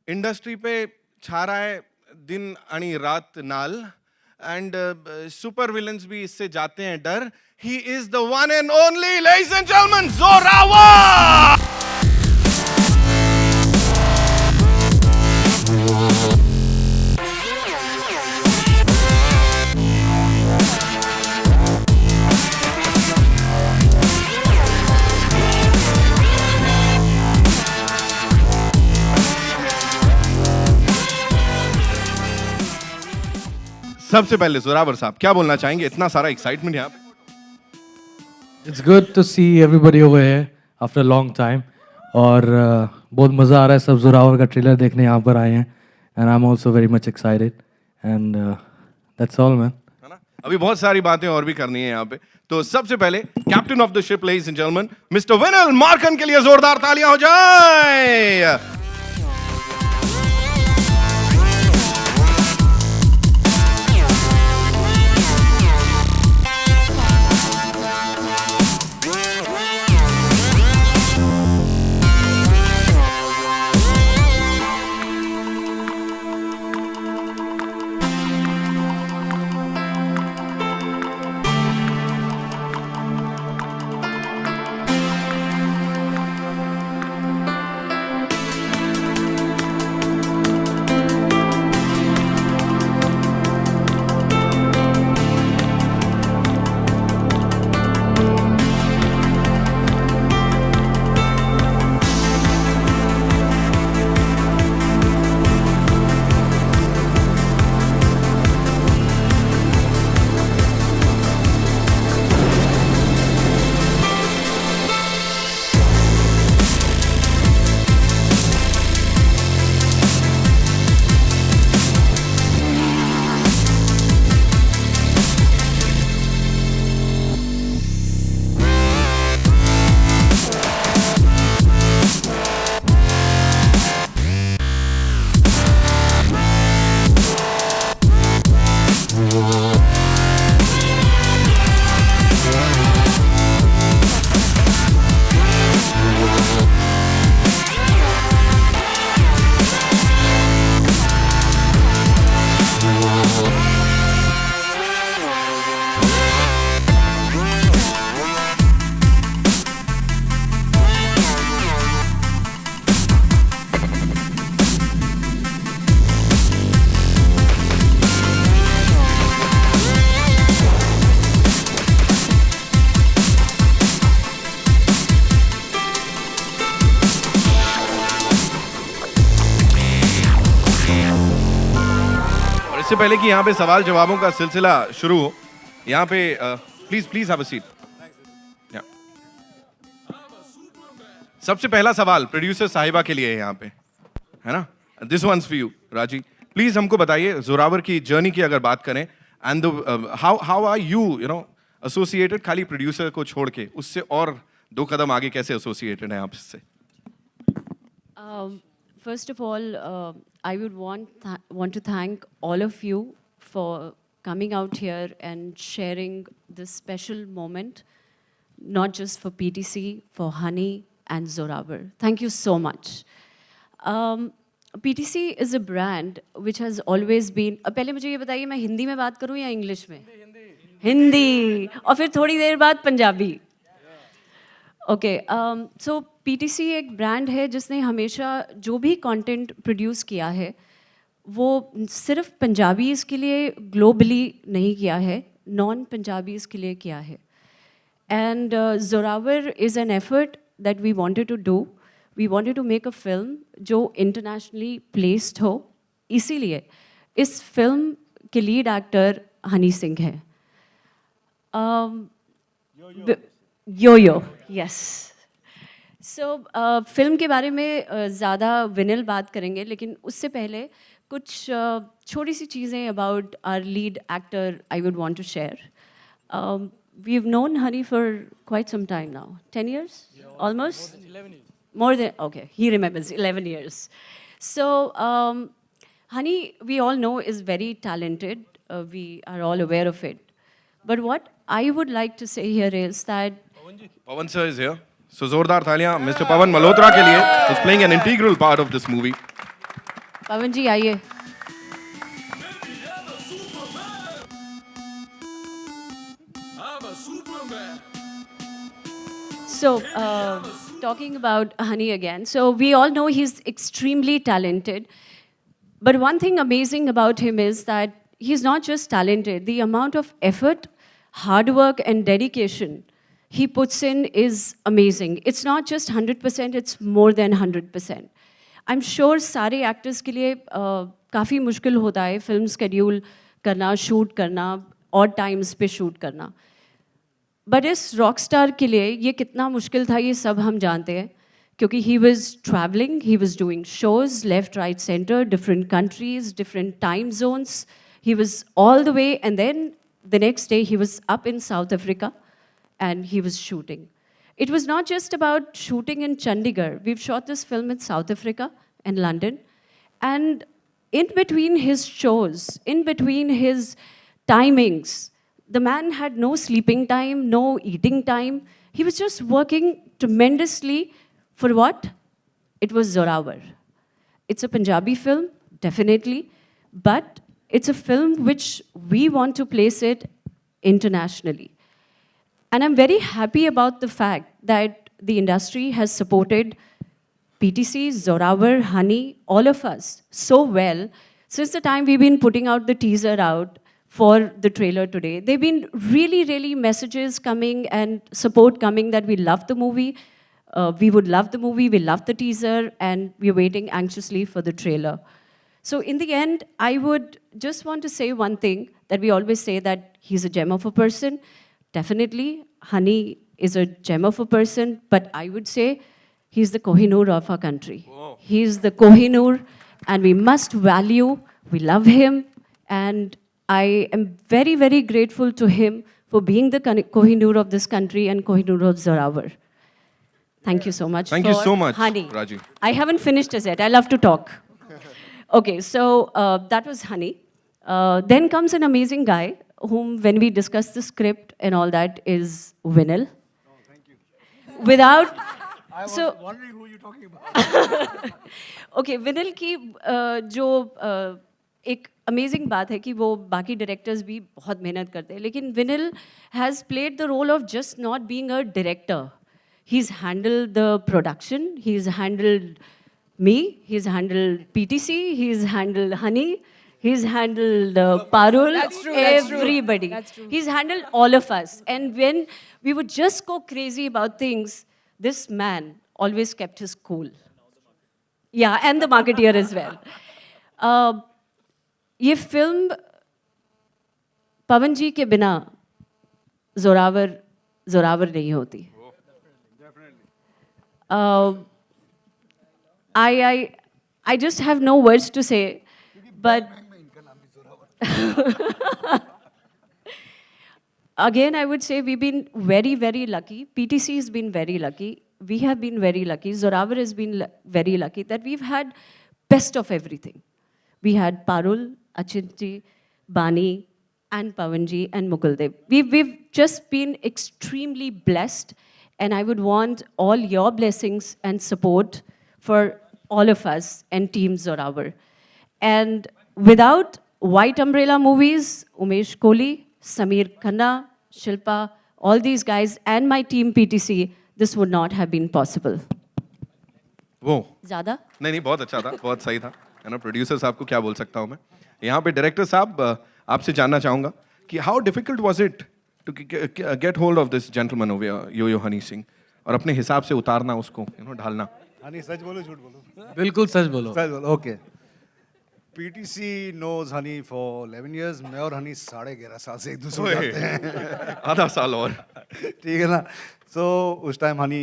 Industry पे छा रहा है दिन आणि रात नाल एंड सुपर विलन्स भी इससे जाते हैं डर. He is the one and only ladies and gentleman Zorawar. सबसे पहले जोरावर साहब क्या बोलना चाहेंगे? इतना सारा एक्साइटमेंट यहाँ पे. It's good to see everybody over here after a long time. और बहुत मज़ा आ रहा है, सब जोरावर का ट्रेलर देखने यहाँ पर आए हैं. And I'm also very much excited. And that's all, man. है ना? अभी बहुत सारी बातें और भी करनी है यहाँ पे. तो सबसे पहले captain of the ship ladies and gentleman mister Vinal Markan के लिए जोरदार तालियां हो जाए. इससे पहले कि यहाँ पे सवाल जवाबों का सिलसिला शुरू हो, यहाँ पे please please have a seat. सबसे पहला सवाल प्रोड्यूसर साहिबा के लिए है यहाँ पे, है ना? This once for you Raji. Please हमको बताइए जोरावर की जर्नी की अगर बात करें and how are you know associated, खाली प्रोड्यूसर को छोड़ के उससे और 2 कदम आगे कैसे एसोसिएटेड है आप इससे? First of all, I would want to thank all of you for coming out here and sharing this special moment, not just for PTC, for Honey and Zoravar. Thank you so much. PTC is a brand which has always been. पहले मुझे ये बताइए मैं हिंदी में बात करूँ या English में? हिंदी और फिर थोड़ी देर बाद पंजाबी. ओके, सो पीटीसी एक ब्रांड है जिसने हमेशा जो भी कंटेंट प्रोड्यूस किया है वो सिर्फ पंजाबीज़ के लिए ग्लोबली नहीं किया है, नॉन पंजाबीज़ के लिए किया है. And Zorawar is an effort that we wanted to do. We wanted to make a film जो इंटरनेशनली प्लेस्ड हो. इसीलिए इस फिल्म के लीड एक्टर हनी सिंह हैं. यो यस. सो फिल्म के बारे में ज़्यादा विनिल बात करेंगे, लेकिन उससे पहले कुछ छोटी सी चीज़ें about our lead actor I would want to share. We have known Honey for quite some time now. 10 years? Almost? More than, okay, he remembers 11 years. So, Honey, we all know, is very talented. We are all aware of it. But what I would like to say here is that Pawan sir is here. So जोरदार तालियां Mr. Pawan Malhotra के लिए, who's playing an integral part of this movie. पवन जी आइए. So, talking about Honey again. So, we all know he's extremely talented. But one thing amazing about him is that he's not just talented, the amount of effort, hard work, and dedication he puts in is amazing. It's not just 100%, it's more than 100%. I'm sure सारे actors के लिए काफ़ी मुश्किल होता है film schedule करना, shoot करना, odd times पे shoot करना. बट इस रॉक स्टार के लिए ये कितना मुश्किल था ये सब हम जानते हैं क्योंकि he was travelling he was doing shows left right centre different countries different time zones he was all the way and then the next day he was up in South Africa and he was shooting. It was not just about shooting in Chandigarh. We've shot this film in South Africa and London. And in between his shows, in between his timings, the man had no sleeping time, no eating time. He was just working tremendously for what? It was Zorawar. It's a Punjabi film, definitely, but it's a film which we want to place it internationally. And I'm very happy about the fact that the industry has supported PTC, Zorawar, Honey, all of us so well since the time we've been putting out the teaser out for the trailer today. There've been really, really messages coming and support coming that we love the movie. We would love the movie, we love the teaser, and we're waiting anxiously for the trailer. So in the end, I would just want to say one thing that we always say that he's a gem of a person. Definitely, Honey is a gem of a person, but I would say he's the Kohinoor of our country. Whoa. He's the Kohinoor, and we must value, we love him, and I am very, very grateful to him for being the Kohinoor of this country and Kohinoor of Zorawar. Thank you so much. Thank you so much, Honey. Raji. I haven't finished as yet. I love to talk. Okay, so that was Honey. Then comes an amazing guy whom, when we discussed the script and all that, is Vinil. Oh, thank you. Without... I was so, wondering who you're talking about. okay, Vinil की जो एक amazing बात है कि वो बाकी directors भी बहुत मेहनत करते हैं लेकिन Vinil has played the role of just not being a director he is handled the production he is handled me, he's handled PTC, he's handled Honey, he's handled Parul, That's true, everybody. That's true. He's handled all of us. And when we would just go crazy about things, this man always kept his cool. Yeah, and the marketeer as well. ये film पवन जी के बिना जोरावर नहीं होती. I just have no words to say, but again, I would say we've been very, very lucky. PTC has been very lucky. We have been very lucky. Zorawar has been very lucky that we've had best of everything. We had Parul, Achintji, Bani, and Pavanji, and Mukuldev. We've just been extremely blessed, and I would want all your blessings and support for all of us and Team Zorawar. And without White Umbrella Movies, Umesh Kohli, Sameer Khanna, Shilpa, all these guys and my team PTC, this would not have been possible. वो ज़्यादा? नहीं बहुत अच्छा था बहुत सही था है ना प्रोड्यूसर साहब को क्या बोल सकता हूँ मैं यहाँ पे डायरेक्टर साहब आपसे जानना चाहूँगा कि how difficult was it to get hold of this gentleman over yo Honey Singh और अपने हिसाब से उतारना उसको ढालना. हनी सच बोलो झूठ बोलो. बिल्कुल सच बोलो. सच बोलो. Okay. PTC knows Honey for 11 years. मैं और हनी 11.5 साल से एक दूसरे को जानते हैं. आधा साल और. ठीक है ना. So उस टाइम हनी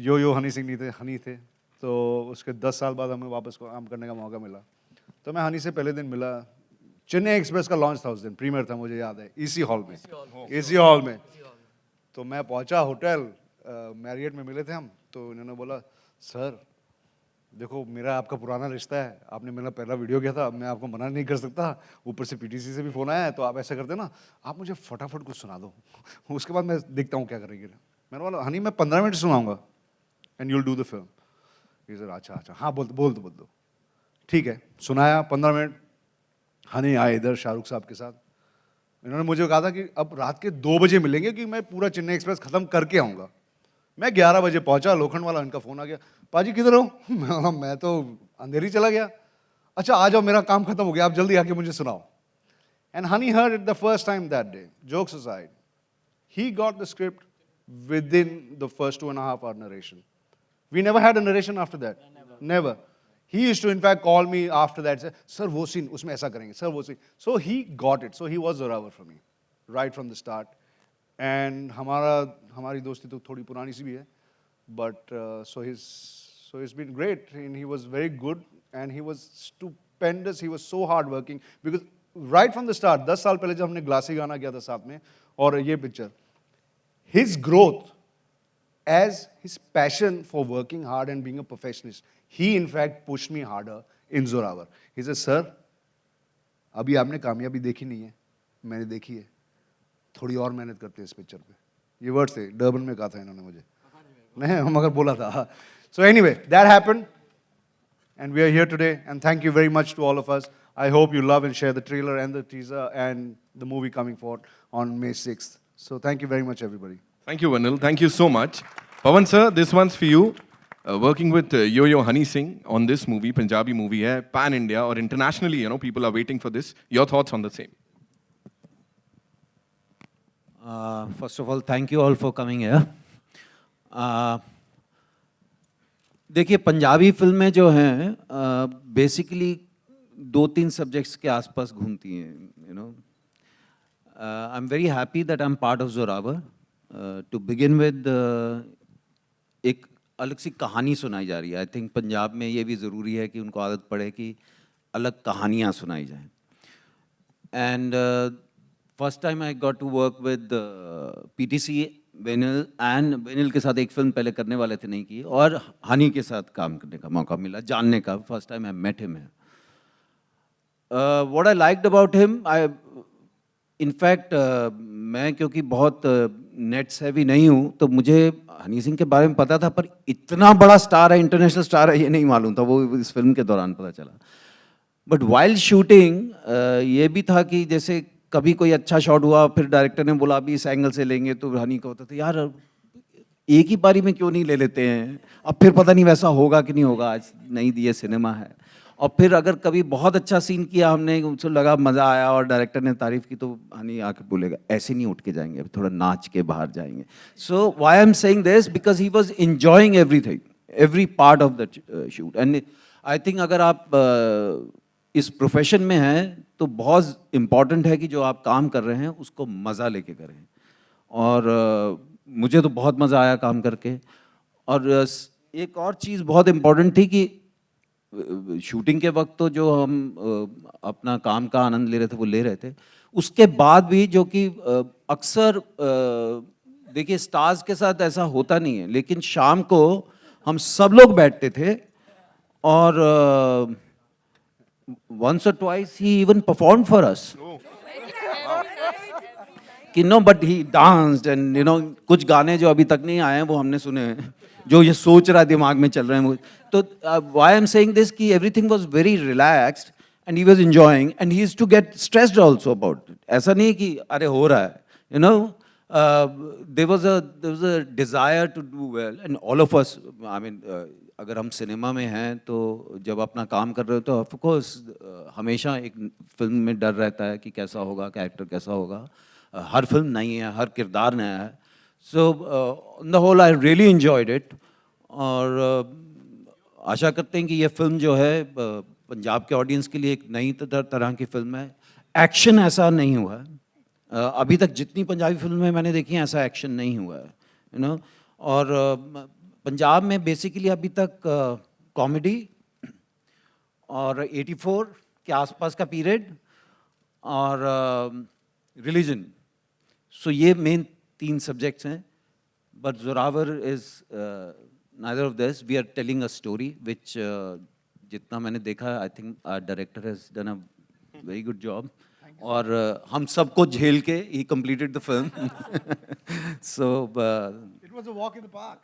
यो हनी सिंह नहीं थे हनी थे. तो उसके 10 साल बाद हमें वापस काम करने का मौका मिला. तो मैं हनी से पहले दिन मिला. चेन्नई एक्सप्रेस का लॉन्च था उस दिन. प्रीमियर था मुझे याद है. एसी हॉल में. तो मैं पहुंचा होटल मैरियट में मिले थे हम. तो इन्होंने बोला सर देखो मेरा आपका पुराना रिश्ता है. आपने मेरा पहला वीडियो किया था. मैं आपको मना नहीं कर सकता. ऊपर से PTC से भी फ़ोन आया है. तो आप ऐसा करते ना आप मुझे फटाफट कुछ सुना दो. उसके बाद मैं देखता हूँ क्या करेंगे. मैंने बोला हनी मैं 15 मिनट सुनाऊंगा and you'll do the film. Sir अच्छा हाँ बोल दो. ठीक है, सुनाया 15 मिनट। हनी आए इधर शाहरुख साहब के साथ, इन्होंने मुझे कहा था कि अब रात के 2 बजे मिलेंगे कि मैं पूरा चेन्नई एक्सप्रेस खत्म करके आऊँगा। मैं 11 बजे पहुंचा, लोखंड वाला इनका फ़ोन आ गया, पाजी किधर हो? मैं बोला, मैं तो अंधेरी चला गया। अच्छा आ जाओ, मेरा काम खत्म हो गया, आप जल्दी आके मुझे सुनाओ। And honey heard it the first time that day, jokes aside, he got the script within the first 2.5 hour narration. We never had a narration after that. Never. He used to in fact call me after that, say, sir वो scene उसमें ऐसा करेंगे, sir वो scene. So he got it. So he was Zorawar for me, right from the start. And हमारी दोस्ती तो थोड़ी पुरानी सी भी है, but so it's been great, and he was very good, and he was stupendous. He was so hard working because right from the start, 10 साल पहले जब हमने ग्लासी गाना किया था साथ में और ये picture, his growth as his passion for working hard and being a perfectionist, he in fact pushed me harder in Zorawar. He said, sir, अभी आपने कामयाबी देखी नहीं है, मैंने देखी है, थोड़ी और मेहनत करते हैं इस पिक्चर पे। ये वर्ड्स थे, डर्बन में कहा था इन्होंने मुझे, नहीं हम अगर बोला था। So anyway, that happened, and we are here today, and thank you very much to all of us. I hope you love and share the trailer and the teaser and the movie coming forward on May 6th. So thank you very much, everybody. Thank you, Vanil. Thank you so much. Pawan sir, this one's for you. Working with Yo-Yo Honey Singh on this movie, Punjabi movie hai, pan India or internationally, you know, people are waiting for this. Your thoughts on the same? First of all, thank you all for coming here. देखिए पंजाबी फिल्में जो हैं basically 2-3 subjects के आसपास घूमती हैं, you know. I am very happy that I am part of Zorawar. To begin with, एक अलग सी कहानी सुनाई जा रही है। आई थिंक पंजाब में ये भी ज़रूरी है कि उनको आदत पड़े कि अलग कहानियाँ सुनाई जाएं। And first time I got to work with PTC, वेनिल के साथ एक फिल्म पहले करने वाले थे, नहीं की, और हनी के साथ काम करने का मौका मिला, जानने का। First time I met him है। What I liked about him, in fact मैं क्योंकि बहुत नेट्स हैवी नहीं हूँ, तो मुझे हनी सिंह के बारे में पता था, पर इतना बड़ा स्टार है, इंटरनेशनल स्टार है, ये नहीं मालूम था। वो इस फिल्म के दौरान पता चला। बट वाइल्ड शूटिंग ये भी था कि जैसे कभी कोई अच्छा शॉट हुआ, फिर डायरेक्टर ने बोला अभी इस एंगल से लेंगे, तो हनी को होता था यार एक ही बारी में क्यों नहीं ले लेते हैं, अब फिर पता नहीं वैसा होगा कि नहीं होगा, आज नहीं दिए सिनेमा है। और फिर अगर कभी बहुत अच्छा सीन किया हमने, उसे लगा मज़ा आया और डायरेक्टर ने तारीफ़ की, तो हनी आके बोलेगा ऐसे नहीं उठ के जाएंगे, अब थोड़ा नाच के बाहर जाएंगे। So why I am saying this, because he was enjoying everything, every part of the shoot. And I think अगर आप इस प्रोफेशन में हैं तो बहुत इम्पॉर्टेंट है कि जो आप काम कर रहे हैं उसको मज़ा लेके करें। और मुझे तो बहुत मज़ा आया काम करके। और एक और चीज़ बहुत इम्पॉर्टेंट थी कि शूटिंग के वक्त तो जो हम अपना काम का आनंद ले रहे थे वो ले रहे थे, उसके बाद भी जो कि अक्सर देखिए स्टार्स के साथ ऐसा होता नहीं है, लेकिन शाम को हम सब लोग बैठते थे और once or twice he even performed for us. कि no but he danced and you know कुछ गाने जो अभी तक नहीं आए हैं वो हमने सुने हैं, जो ये सोच रहा है दिमाग में चल रहे हैं वो। तो why I am saying this कि everything was very relaxed and he was enjoying and he is to get stressed also about it. ऐसा नहीं कि अरे हो रहा है, you know, there was a desire to do well and all of us, I mean अगर हम cinema में हैं तो जब अपना काम कर रहे हो तो ऑफ कोर्स हमेशा एक फिल्म में डर रहता है कि कैसा होगा, कैरेक्टर कैसा होगा। हर फिल्म नहीं है, हर किरदार नया है। So on the whole I really enjoyed it. और आशा करते हैं कि ये फिल्म जो है पंजाब के ऑडियंस के लिए एक नई तरह की फिल्म है। एक्शन ऐसा नहीं हुआ है अभी तक, जितनी पंजाबी फिल्में मैंने देखी हैं ऐसा एक्शन नहीं हुआ है, यू नो। और पंजाब में बेसिकली अभी तक कॉमेडी और 84 के आसपास का पीरियड और रिलीजन, सो ये मेन 3 सब्जेक्ट्स हैं। But Zorawar is neither of this. We are telling a story which जितना मैंने देखा, I think director has done a very good job. और हम सबको झेल के ही completed the film. So It was a walk in the park.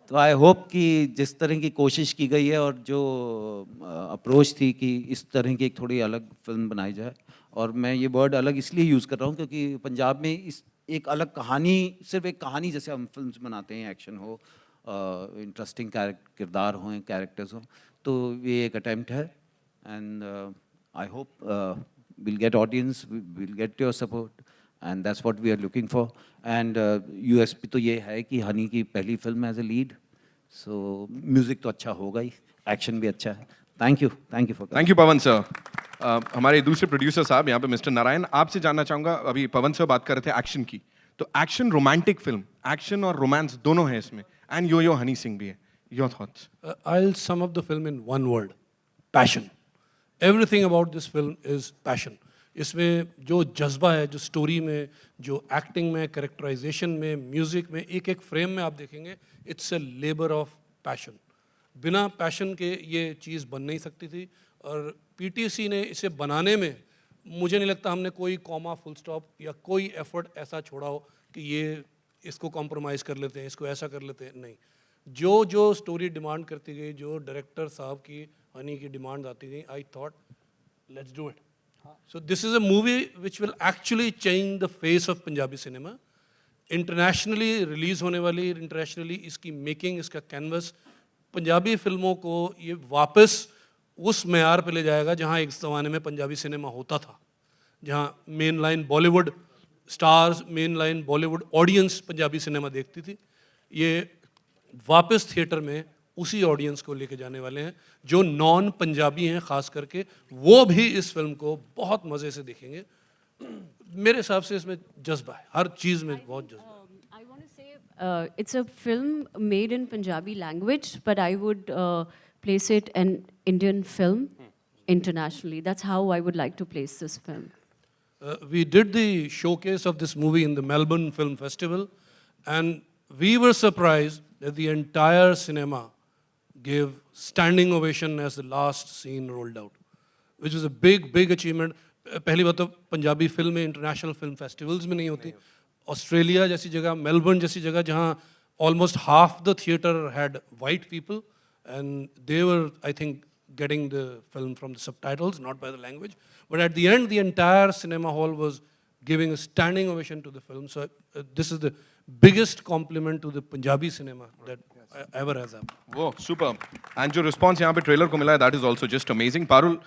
तो आई होप कि जिस तरह की कोशिश की गई है और जो अप्रोच थी कि इस तरह की एक थोड़ी अलग फिल्म बनाई जाए, और मैं ये वर्ड अलग इसलिए यूज़ कर रहा हूँ क्योंकि पंजाब में इस एक अलग कहानी, सिर्फ एक कहानी जैसे हम फिल्म्स बनाते हैं, एक्शन हो, इंटरेस्टिंग किरदार हों, कैरेक्टर्स हों, तो ये एक अटेम्प्ट है and I hope we'll get audience, we'll get your support and that's what we are looking for. And USP तो ये है कि हनी की पहली फिल्म as a lead, so music तो अच्छा होगा ही, एक्शन भी अच्छा है. Thank you for thank you Pawan sir. हमारे दूसरे प्रोड्यूसर साहब यहाँ पे मिस्टर नारायण, आपसे जानना चाहूंगा, अभी पवन सर बात कर रहे थे एक्शन की, तो एक्शन रोमांटिक फिल्म, एक्शन और रोमांस दोनों है इसमें, एंड यो हनी सिंह भी है. Your thoughts? I'll sum up the film in one word: passion. Everything about this film is passion. इसमें जो जज्बा है, जो स्टोरी में, जो एक्टिंग में, कैरेक्टराइजेशन में, म्यूजिक में, एक एक फ्रेम में आप देखेंगे, it's a labour of passion. बिना पैशन के ये चीज़ बन नहीं सकती थी, और पीटीसी ने इसे बनाने में मुझे नहीं लगता हमने कोई कॉमा, फुल स्टॉप या कोई एफर्ट ऐसा छोड़ा हो कि ये इसको कॉम्प्रोमाइज़ कर लेते हैं, इसको ऐसा कर लेते हैं. नहीं, जो जो स्टोरी डिमांड करती गई, जो डायरेक्टर साहब की, हनी की डिमांड आती गई, I thought let's do it. So this is a movie which will actually change the face of Punjabi cinema. Internationally release होने वाली, इंटरनेशनली इसकी मेकिंग, इसका कैनवस पंजाबी फिल्मों को ये वापस उस मेयार पे ले जाएगा जहाँ एक ज़माने में पंजाबी सिनेमा होता था, जहाँ main line Bollywood stars, main line Bollywood audience Punjabi cinema देखती थी. ये वापस थिएटर में उसी ऑडियंस को लेके जाने वाले हैं जो नॉन पंजाबी हैं, ख़ास करके वो भी इस फिल्म को बहुत मज़े से देखेंगे. मेरे हिसाब से इसमें जज्बा है, हर चीज़ में बहुत जज्बा है. I want to say it's a film made in Punjabi language, but I would place it an Indian film internationally. That's how I would like to place this film. We did the showcase of this movie in the Melbourne Film Festival, and we were surprised that the entire cinema gave standing ovation as the last scene rolled out, which was a big achievement. पहली बात तो पंजाबी फिल्में international film festivals में नहीं होती. Australia जैसी जगह, Melbourne जैसी जगह, जहाँ almost half the theater had white people, and they were, I think, getting the film from the subtitles, not by the language. But at the end, the entire cinema hall was giving a standing ovation to the film. So this is the biggest compliment to the Punjabi cinema that ever has happened. वो super. And जो response यहाँ पे trailer को मिला है, that is also just amazing. Parul,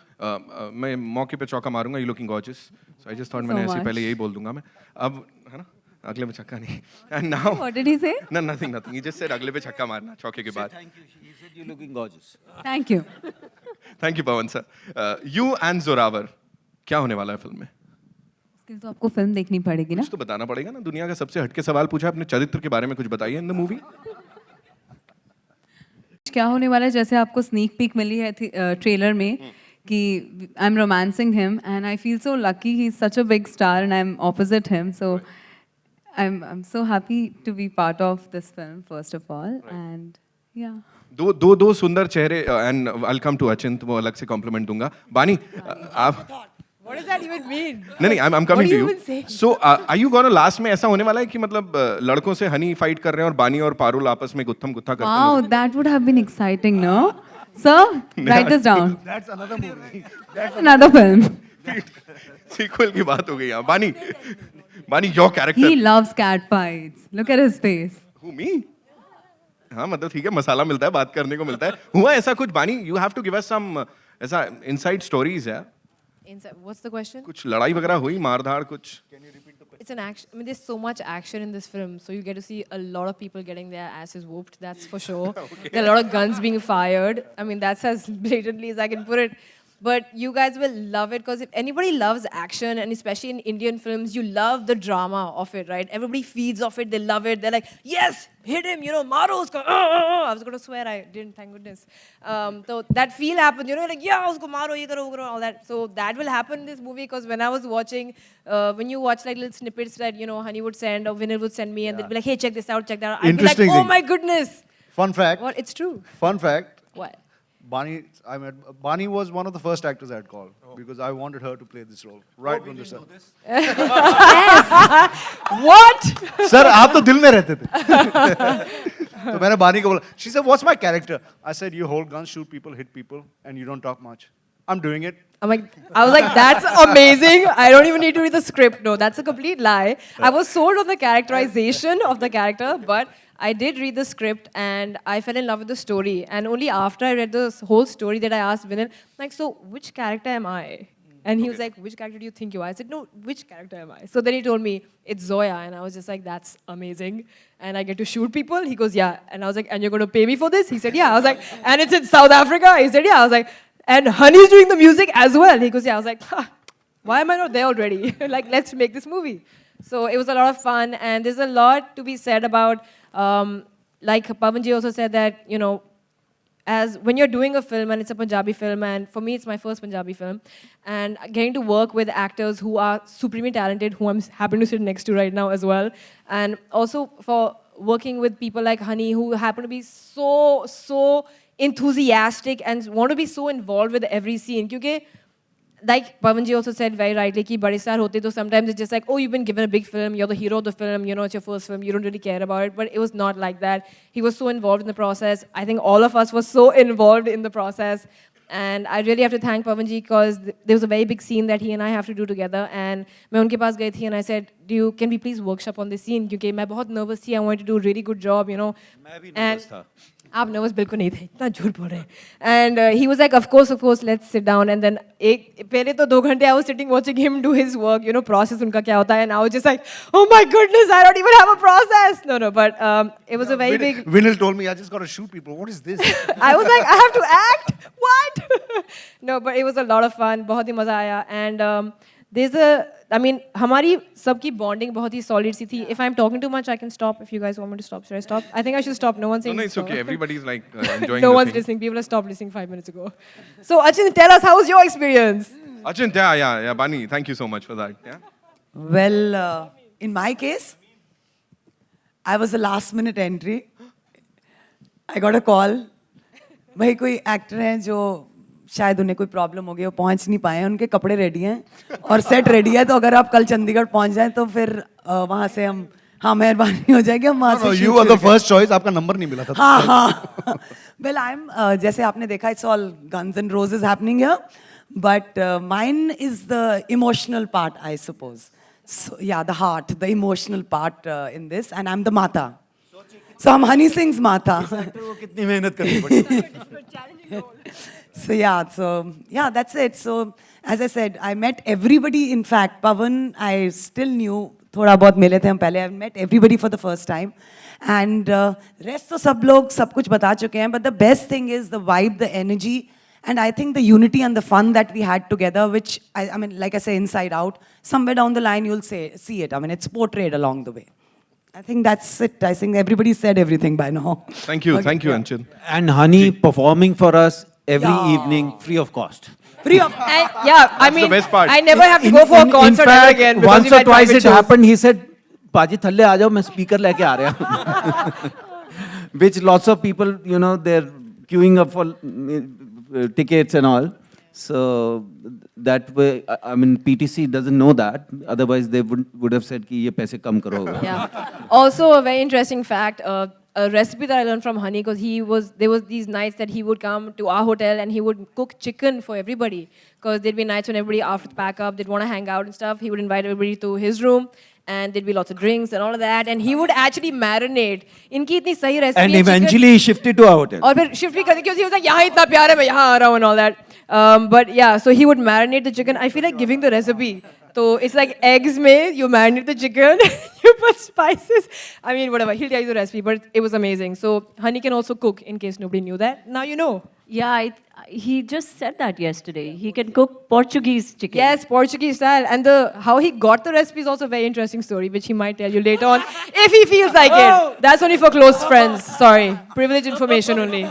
मैं मौके पे चौका मारूंगा, you looking gorgeous, so I just thought मैंने ऐसे पहले यही बोल दूंगा मैं. अब है ना, अगले में छक्का नहीं. And now What did he say? No, nothing. He just said अगले पे छक्का मारना चौके के बाद. Thank you. He said you're looking gorgeous. Thank you. Thank you Pawan sir. You and Zorawar, क्या होने वाला है फिल्म में? इसके लिए तो आपको फिल्म देखनी पड़ेगी ना. कुछ तो बताना पड़ेगा ना. दुनिया का सबसे हटके सवाल पूछा, अपने चरित्र के बारे में कुछ बताइए इन द मूवी. क्या होने वाला है, जैसे आपको स्नीक पीक मिली है ट्रेलर में कि I am romancing him and I feel so lucky, he is such a big star and I am opposite him, so I'm so happy to be part of this film first of all, and yeah. दो सुंदर चेहरे. And I come to अचिंत, वो अलग से complement दूंगा. बानी, आप What does that even mean? नहीं, I am coming What to do you you. even say? So are you gonna, last में ऐसा होने वाला है कि मतलब लड़कों से हनी फाइट कर रहे हैं और बानी और पारुल आपस में गुत्थम गुत्था करते हैं? Wow, that would have been exciting, no? Sir, write this down. That's another movie. That's another film. Sequel की बात हो गई यहाँ. Bani your He character. loves cat fights. Look at his face. Who, me? हाँ, मतलब ठीक है, मसाला मिलता है, बात करने को मिलता है. हुआ ऐसा कुछ बानी? You have to give us some ऐसा इनसाइड स्टोरीज है. What's the question? कुछ लड़ाई वगैरह हुई, मारधाड़ कुछ? It's an action. I mean, there's so much action in this film, so you get to see a lot of people getting their asses whooped. That's for sure. There are a lot of guns being fired. I mean, that's as blatantly as I can put it. But you guys will love it, because if anybody loves action, and especially in Indian films, you love the drama of it, right? Everybody feeds off it. They love it. They're like, yes, hit him, you know, Maro. Usko, I was going to swear, I didn't, thank goodness. So that feel happened, you know, like, yeah, usko Maro, ye karo, all that. So that will happen in this movie, because when I was watching, when you watch like little snippets that, you know, Honey would send or Vinil would send me, and they'd be like, hey, check this out, check that out. I'd be like, Interesting oh thing. my goodness. Fun fact. What? It's true. Fun fact. What? Bani was one of the first actors I had called because I wanted her to play this role right from the start. What? Sir, आप तो दिल में रहते थे. तो मैंने बानी को बोला, she said, what's my character? I said, you hold guns, shoot people, hit people, and you don't talk much. I'm doing it. I was like, that's amazing. I don't even need to read the script. No, that's a complete lie. I was sold on the characterization of the character, but I did read the script and I fell in love with the story. And only after I read the whole story that I asked Vinil, like, so which character am I? And he was like, which character do you think you are? I said, no, which character am I? So then he told me, it's Zoya. And I was just like, that's amazing. And I get to shoot people? He goes, yeah. And I was like, and you're going to pay me for this? He said, yeah. I was like, and it's in South Africa? He said, yeah. I was like, and Honey's doing the music as well. He goes, yeah. I was like, why am I not there already? Like, let's make this movie. So it was a lot of fun. And there's a lot to be said about, like Pavanji also said that, you know, as when you're doing a film and it's a Punjabi film, and for me it's my first Punjabi film, and getting to work with actors who are supremely talented, who I'm happy to sit next to right now as well, and also for working with people like Honey who happen to be so enthusiastic and want to be so involved with every scene. Because like Pavanji also said very rightly, ki bade star hote to sometimes it's just like, oh, you've been given a big film, you're the hero of the film, you know, it's your first film, you don't really care about it. But it was not like that. He was so involved in the process. I think all of us were so involved in the process. And I really have to thank Pavanji because there was a very big scene that he and I have to do together. And मैं उनके पास गई थी and I said, can we please workshop on this scene? क्योंकि मैं बहुत nervous थी. I wanted to do a really good job, you know. मैं भी nervous था. आप nervous बिल्कुल नहीं थे, इतना झूठ बोल रहे हैं. And he was like, of course, let's sit down. And then पहले तो 2 घंटे I was sitting watching him do his work, you know, process उनका क्या होता है. And I was just like, oh my goodness, I don't even have a process. No, but it was a very big. Vinil told me, I just got to shoot people. What is this? I was like, I have to act? What? No, but it was a lot of fun. बहुत ही मजा आया. And there's I mean, हमारी सबकी bonding बहुत ही solid सी थी. If I'm talking too much, I can stop. If you guys want me to stop, should I stop? I think I should stop. No one's saying No, it's so. okay. Everybody's like enjoying No the one's thing. listening. People have stopped listening 5 minutes ago. So, Achin, tell us, how was your experience? Achin, yeah, Bani, thank you so much for that. Yeah. Well, in my case, I was a last minute entry. I got a call. भाई कोई actor हैं जो शायद उन्हें कोई problem हो गई, वो पहुंच नहीं पाए, उनके कपड़े रेडी हैं और सेट रेडी है, तो अगर आप कल चंडीगढ़ पहुंच जाएं तो फिर वहां से हम, हाँ, मेहरबानी हो जाएगी, हम वहां से You were the first choice. आपका नंबर नहीं मिला था. हाँ. Well, जैसे आपने देखा, it's all guns and roses happening here, but mine is the emotional part, I suppose. So, yeah, the heart, the emotional part in this, and I'm the Mata. So I'm Honey Singh's Mata. वो कितनी मेहनत करनी पड़ी. So yeah, that's it. So as I said, I met everybody. In fact, Pavan, I still knew. थोड़ा बहुत मिले थे हम पहले. I met everybody for the first time, and rest तो सब लोग सब कुछ बता चुके हैं. But the best thing is the vibe, the energy, and I think the unity and the fun that we had together. Which I mean, like I say, inside out, somewhere down the line you'll see it. I mean, it's portrayed along the way. I think that's it. I think everybody said everything by now. Thank you, Okay, thank you, yeah. Anchal. And Honey performing for us every Yeah. evening free of cost. Free of And, yeah, I mean, best part. I never have to go for a concert ever again. because once we've or had twice private it shows. happened. He said, "Paji thalle aa jao, main speaker leke aa raha hu." Which lots of people, you know, they're queuing up for tickets and all. So that way, I mean, PTC doesn't know that. Otherwise, they would have said, "Ki ye paise kam karo." Yeah. Also, a very interesting fact, a recipe that I learned from Honey, because there was these nights that he would come to our hotel and he would cook chicken for everybody. Because there'd be nights when everybody after the pack up, they'd want to hang out and stuff. He would invite everybody to his room and there'd be lots of drinks and all of that. And he would actually marinate. इनकी इतनी सही recipe And है chicken- eventually he shifted to our hotel. और फिर shift भी कर दी क्योंकि he was like यहाँ इतना प्यार है मैं यहाँ आ रहा हूँ and all that. But yeah, so he would marinate the chicken. I feel like giving the recipe. So it's like eggs में you marinate the chicken, you put spices. I mean whatever. He'll tell you the recipe, but it was amazing. So Honey can also cook in case nobody knew that. Now you know. Yeah, he just said that yesterday. He can cook Portuguese chicken. Yes, Portuguese style. And how he got the recipe is also a very interesting story, which he might tell you later on if he feels like it. That's only for close friends. Sorry. Privileged information only.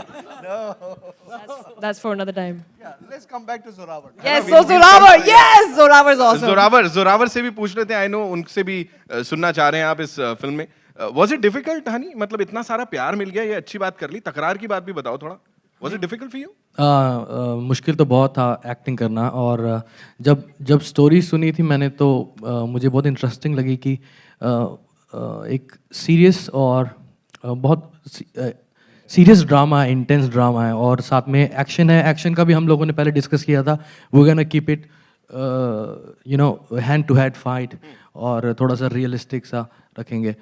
That's for another time. Yeah, let's come back to Zorawar. Yes, so Zorawar. Yes, Zorawar is awesome. Zorawar से भी पूछ रहे थे. I know उनसे भी सुनना चाह रहे हैं आप इस फिल्म में. Was it difficult, Honey? मतलब इतना सारा प्यार मिल गया, ये अच्छी बात कर ली. तकरार की बात भी बताओ थोड़ा. Was it difficult for you? मुश्किल तो बहुत था एक्टिंग करना. और जब स्टोरी सुनी थी मैंने तो मुझे बहुत इंटरेस्टिंग लगी कि एक सीरियस और बहुत सीरियस ड्रामा है, इंटेंस ड्रामा है और साथ में एक्शन है। एक्शन का भी हम लोगों ने पहले डिस्कस किया था, वो gonna keep it you know hand to hand fight और थोड़ा सा रियलिस्टिक सा रखेंगे।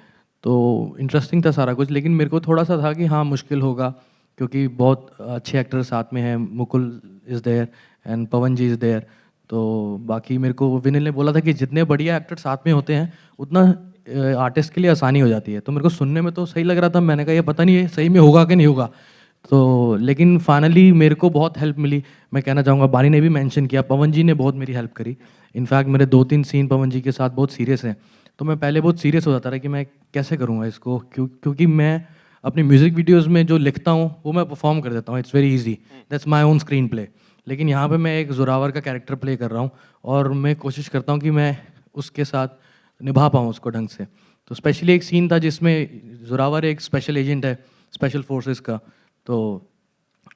तो इंटरेस्टिंग था सारा कुछ, लेकिन मेरे को थोड़ा सा था कि हाँ मुश्किल होगा क्योंकि बहुत अच्छे एक्टर साथ में हैं। Mukul is there and Pawan ji is there. तो बाकी मेरे को विनिल ने बोला था कि जितने बढ़िया एक्टर साथ में होते हैं उतना आर्टिस्ट के लिए आसानी हो जाती है। तो मेरे को सुनने में तो सही लग रहा था, मैंने कहा ये पता नहीं है सही में होगा कि नहीं होगा। तो लेकिन फाइनली मेरे को बहुत हेल्प मिली। मैं कहना चाहूँगा, बानी ने भी मेंशन किया, पवन जी ने बहुत मेरी हेल्प करी। इनफैक्ट मेरे 2-3 सीन पवन जी के साथ बहुत सीरियस हैं। तो मैं पहले बहुत सीरियस हो जाता था कि मैं कैसे करूँगा इसको, क्योंकि मैं अपनी म्यूज़िक वीडियोस में जो लिखता हूँ वो मैं परफॉर्म कर देता हूँ, it's very easy, that's my own screen play. लेकिन यहाँ पे मैं एक जोरावर का कैरेक्टर प्ले कर रहा हूँ और मैं कोशिश करता हूँ कि मैं उसके साथ निभा पाऊँ उसको ढंग से। तो स्पेशली एक सीन था जिसमें जोरावर एक स्पेशल एजेंट है, स्पेशल फोर्सेस का। तो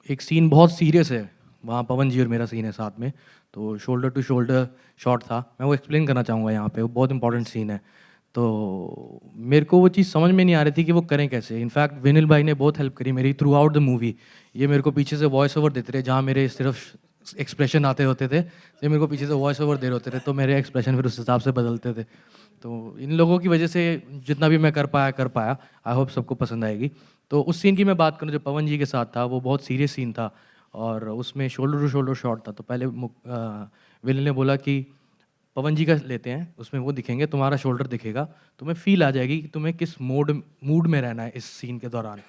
एक सीन बहुत सीरियस है, वहाँ पवन जी और मेरा सीन है साथ में। तो शोल्डर टू शोल्डर शॉट था, मैं वो एक्सप्लेन करना चाहूँगा यहाँ पे, वो बहुत इंपॉर्टेंट सीन है। तो मेरे को वो चीज़ समझ में नहीं आ रही थी कि वो करें कैसे। इनफैक्ट विनिल भाई ने बहुत हेल्प करी मेरी थ्रू आउट द मूवी। ये मेरे को पीछे से वॉइस ओवर देते रहे, जहाँ मेरे सिर्फ एक्सप्रेशन आते होते थे, ये मेरे को पीछे से वॉइस ओवर दे रहे होते थे, तो मेरे एक्सप्रेशन फिर उस हिसाब से बदलते थे। तो इन लोगों की वजह से जितना भी मैं कर पाया। आई होप सबको पसंद आएगी। तो उस सीन की मैं बात करूँ जो पवन जी के साथ था, वो बहुत सीरियस सीन था और उसमें शोल्डर टू शोल्डर शॉट था। तो पहले विनिल ने बोला कि पवन जी का लेते हैं, उसमें वो दिखेंगे, तुम्हारा शोल्डर दिखेगा, तुम्हें फील आ जाएगी कि तुम्हें किस मूड में रहना है इस सीन के दौरान।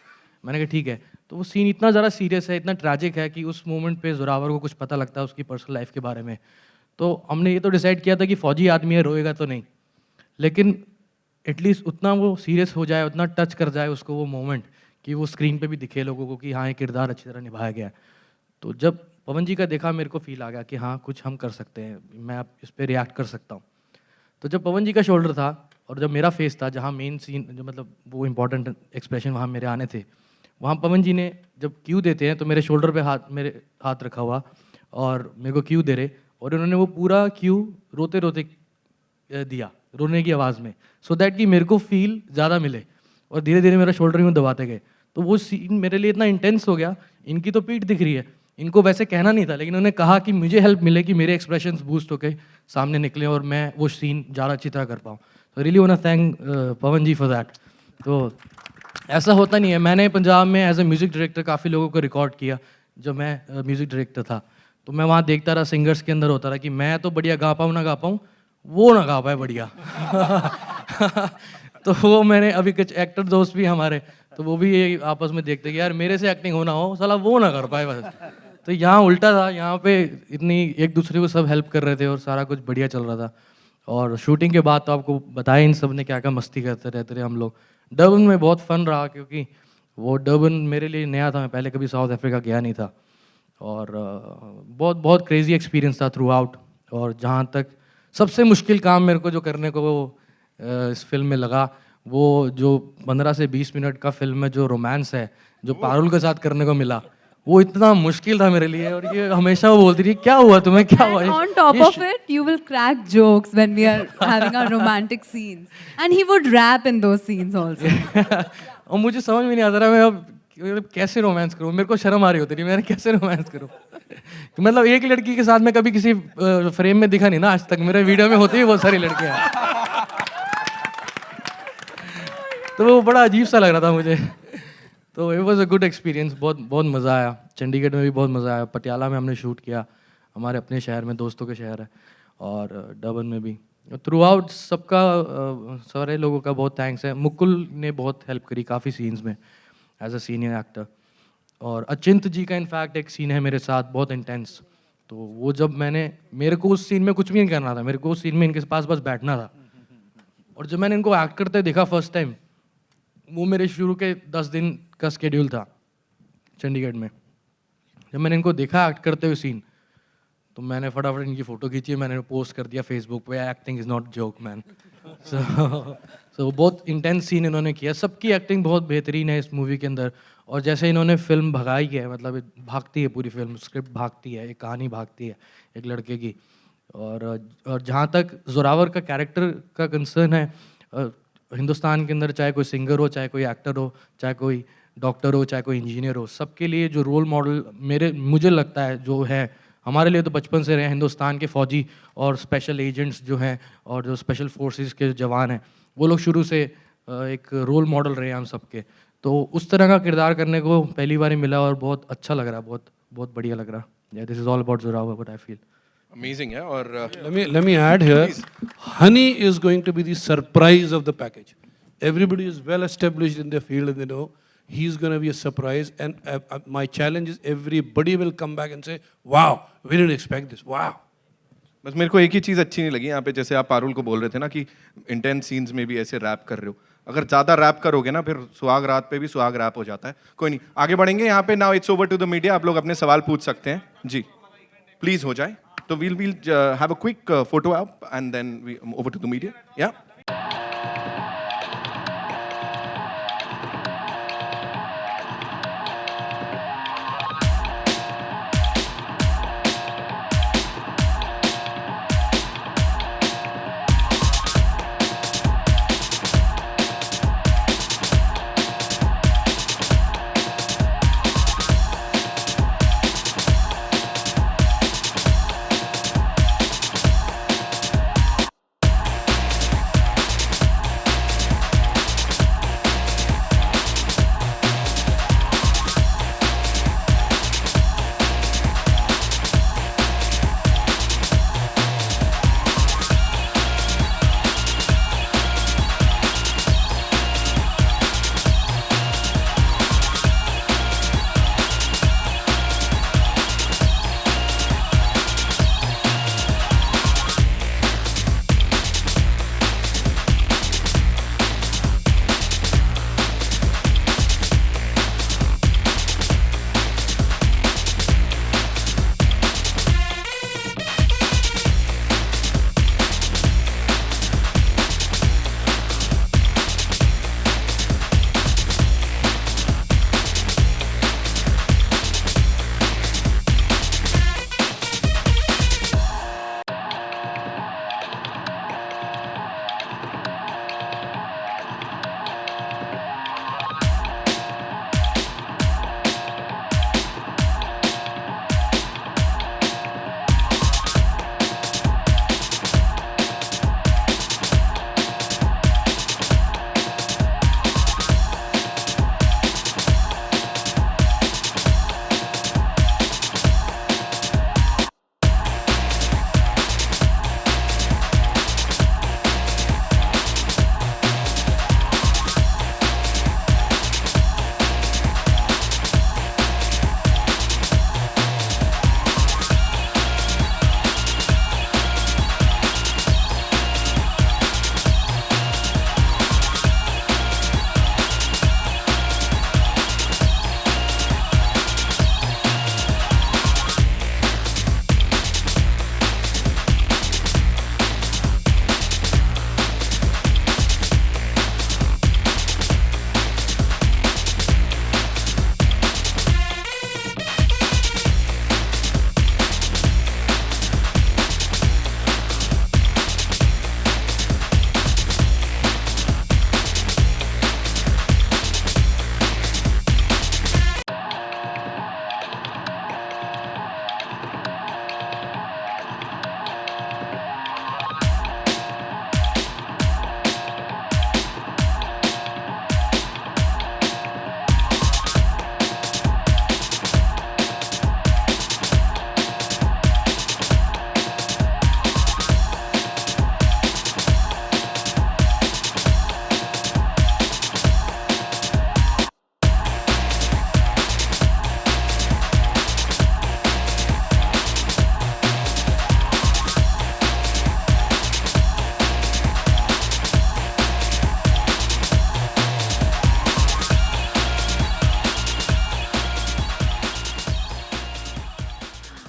मैंने कहा ठीक है। तो वो सीन इतना ज़्यादा सीरियस है, इतना ट्रैजिक है कि उस मोमेंट पे जोरावर को कुछ पता लगता है उसकी पर्सनल लाइफ के बारे में। तो हमने ये तो डिसाइड किया था कि फौजी आदमी है, रोएगा तो नहीं, लेकिन एटलीस्ट उतना वो सीरियस हो जाए, उतना टच कर जाए उसको वो मोमेंट, कि वो स्क्रीन पे भी दिखे लोगों को कि हाँ ये किरदार अच्छी तरह निभाया गया है। तो जब पवन जी का देखा मेरे को फील आ गया कि हाँ कुछ हम कर सकते हैं, मैं अब इस पर रिएक्ट कर सकता हूँ। तो जब पवन जी का शोल्डर था और जब मेरा फेस था, जहाँ मेन सीन जो मतलब वो इंपॉर्टेंट एक्सप्रेशन वहाँ मेरे आने थे, वहाँ पवन जी ने जब क्यू देते हैं तो मेरे शोल्डर पे मेरे हाथ रखा हुआ और मेरे को क्यू दे रहे, और उन्होंने वो पूरा क्यू रोते रोते दिया, रोने की आवाज़ में, सो दैट कि मेरे को फील ज़्यादा मिले, और धीरे धीरे मेरा शोल्डर यूँ दबाते गए। तो वो सीन मेरे लिए इतना इंटेंस हो गया। इनकी तो पीठ दिख रही है, इनको वैसे कहना नहीं था, लेकिन उन्होंने कहा कि मुझे हेल्प मिले कि मेरे एक्सप्रेशंस बूस्ट होकर सामने निकले और मैं वो सीन ज़्यादा अच्छी तरह कर पाऊँ। तो really want to thank Pawan ji for that. तो ऐसा होता नहीं है, मैंने पंजाब में एज ए म्यूज़िक डायरेक्टर काफ़ी लोगों को रिकॉर्ड किया जब मैं म्यूज़िक डायरेक्टर था। तो मैं वहाँ देखता रहा, सिंगर्स के अंदर होता रहा कि मैं तो बढ़िया गा पाऊँ ना गा पाऊँ, वो ना गा पाए बढ़िया। तो वो मैंने अभी कुछ एक्टर दोस्त भी हमारे, तो वो भी ये आपस में देखते कि यार मेरे से एक्टिंग होना हो, साला वो ना कर पाए बस। तो यहाँ उल्टा था, यहाँ पे इतनी एक दूसरे को सब हेल्प कर रहे थे और सारा कुछ बढ़िया चल रहा था। और शूटिंग के बाद तो आपको बताया इन सब ने क्या क्या मस्ती करते रहते थे हम लोग। डर्बन में बहुत फन रहा क्योंकि वो डर्बन मेरे लिए नया था, मैं पहले कभी साउथ अफ्रीका गया नहीं था, और बहुत बहुत क्रेजी एक्सपीरियंस था थ्रू आउट। और जहाँ तक सबसे मुश्किल काम मेरे को जो करने को वो इस फिल्म में लगा, वो जो 15 से 20 मिनट का फिल्म में जो रोमांस है जो पारुल के साथ करने को मिला, वो इतना मुश्किल था मेरे लिए। और ये हमेशा वो बोलती रही क्या हुआ तुम्हें, क्या हुआ। On top of it, you will crack jokes when we are having our romantic scenes, and he would rap in those scenes also. और मुझे समझ में नहीं आता रहा मैं अब कैसे रोमांस करूँ, मेरे को शर्म आ रही होती थी, मैं कैसे रोमांस करूँ। मतलब एक लड़की के साथ मैं कभी किसी फ्रेम में दिखा नहीं ना आज तक, मेरे वीडियो में होती है बहुत सारी लड़कियाँ। तो वो बड़ा अजीब सा लग रहा था मुझे। तो it was a good experience, बहुत बहुत मज़ा आया। चंडीगढ़ में भी बहुत मज़ा आया, पटियाला में हमने शूट किया, हमारे अपने शहर में, दोस्तों के शहर है, और डर्बन में भी। थ्रू आउट सबका सारे लोगों का बहुत थैंक्स है। मुकुल ने बहुत हेल्प करी काफ़ी सीन्स में एज अ सीनियर एक्टर। और अचिंत जी का इनफैक्ट एक सीन है मेरे साथ बहुत इंटेंस। तो वो जब मेरे को उस सीन में कुछ भी नहीं करना था, मेरे को उस सीन में इनके पास बस बैठना था। और जब मैंने इनको एक्ट करते देखा फर्स्ट टाइम, वो मेरे शुरू के 10 दिन का स्केड्यूल था चंडीगढ़ में। जब मैंने इनको देखा एक्ट करते हुए सीन, तो मैंने फटाफट इनकी फ़ोटो खींची, मैंने पोस्ट कर दिया फेसबुक पे, acting is not joke man. So बहुत इंटेंस सीन इन्होंने किया। सबकी एक्टिंग बहुत बेहतरीन है इस मूवी के अंदर। और जैसे इन्होंने फिल्म भगाई है, मतलब भागती है पूरी फिल्म, स्क्रिप्ट भागती है, एक कहानी भागती है एक लड़के की। और जहाँ तक जोरावर का कैरेक्टर का कंसर्न है, हिंदुस्तान के अंदर चाहे कोई सिंगर हो, चाहे कोई एक्टर हो, चाहे कोई डॉक्टर हो, चाहे कोई इंजीनियर हो, सबके लिए जो रोल मॉडल मुझे लगता है जो है, हमारे लिए तो बचपन से रहे हिंदुस्तान के फौजी और स्पेशल एजेंट्स जो हैं और जो स्पेशल फोर्सेस के जवान हैं, वो लोग शुरू से एक रोल मॉडल रहे हैं हम सबके। तो उस तरह का किरदार करने को पहली बार ही मिला और बहुत अच्छा लग रहा है, बहुत बहुत बढ़िया लग रहा है। This is all about Zorawar, what I feel. Amazing है। और Let me add here, Honey is going to be the surprise of the package. Everybody is well established in their field and they know he's going to be a surprise. And my challenge is everybody will come back and say, wow, we didn't expect this. Wow. बस मेरे को एक ही चीज़ अच्छी नहीं लगी यहाँ पे, जैसे आप पारुल को बोल रहे थे ना कि इंटेंस सीन्स में भी ऐसे रैप कर रहे हो। अगर ज़्यादा रैप करोगे ना फिर सुहाग रात पे भी सुहाग रैप हो जाता है। कोई नहीं, आगे बढ़ेंगे यहाँ पे। Now it's over to the media. आप लोग अपने सवाल पूछ सकते हैं जी, प्लीज़ हो जाए। तो we'll have a quick photo up and then we over to the media. Yeah.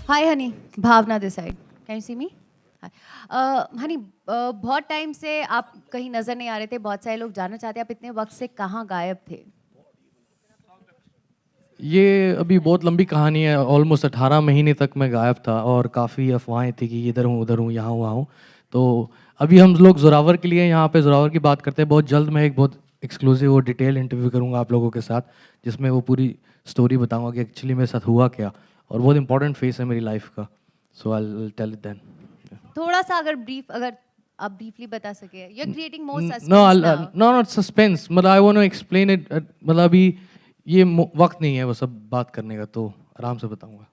Hi Honey, Bhavna this side, can you see me? Honey, बहुत टाइम से आप कहीं नज़र नहीं आ रहे थे, बहुत सारे लोग जानना चाहते हैं आप इतने वक्त से कहाँ गायब थे? ये अभी बहुत लंबी कहानी है। ऑलमोस्ट 18 महीने तक मैं गायब था और काफ़ी अफवाहें थी कि इधर हूँ उधर हूँ यहाँ हूँ वहाँ हूँ। तो अभी हम लोग जोरावर के लिए यहाँ पे जोरावर की बात करते हैं। बहुत जल्द मैं एक बहुत एक्सक्लूसिव और डिटेल इंटरव्यू करूँगा आप लोगों के साथ, जिसमें वो पूरी स्टोरी बताऊँगा कि एक्चुअली मेरे साथ हुआ क्या, और बहुत इंपॉर्टेंट फेस है मेरी लाइफ का। So I will tell it then. थोड़ा सा अगर आप ब्रीफली बता सके। You are creating more suspense no now. No not suspense, मतलब I want to explain it, मतलब अभी ये वक्त नहीं है वो सब बात करने का, तो आराम से बताऊँगा।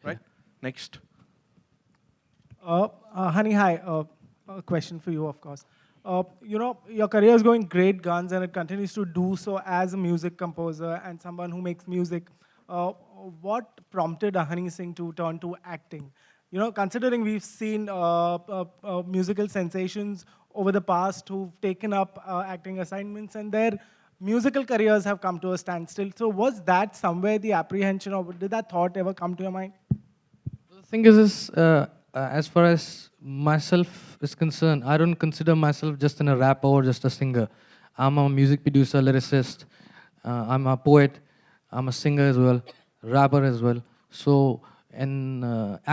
Right? Next. Honey, hi. A question for you, of course. You know, your career is going great guns, and it continues to do so as a music composer and someone who makes music. What prompted Honey Singh to turn to acting? You know, considering we've seen musical sensations over the past who've taken up acting assignments and their musical careers have come to a standstill. So was that somewhere the apprehension, or did that thought ever come to your mind? The thing is, as far as myself is concerned, I don't consider myself just a rapper or just a singer. I'm a music producer, lyricist. I'm a poet. I'm a singer as well, rapper as well. So, and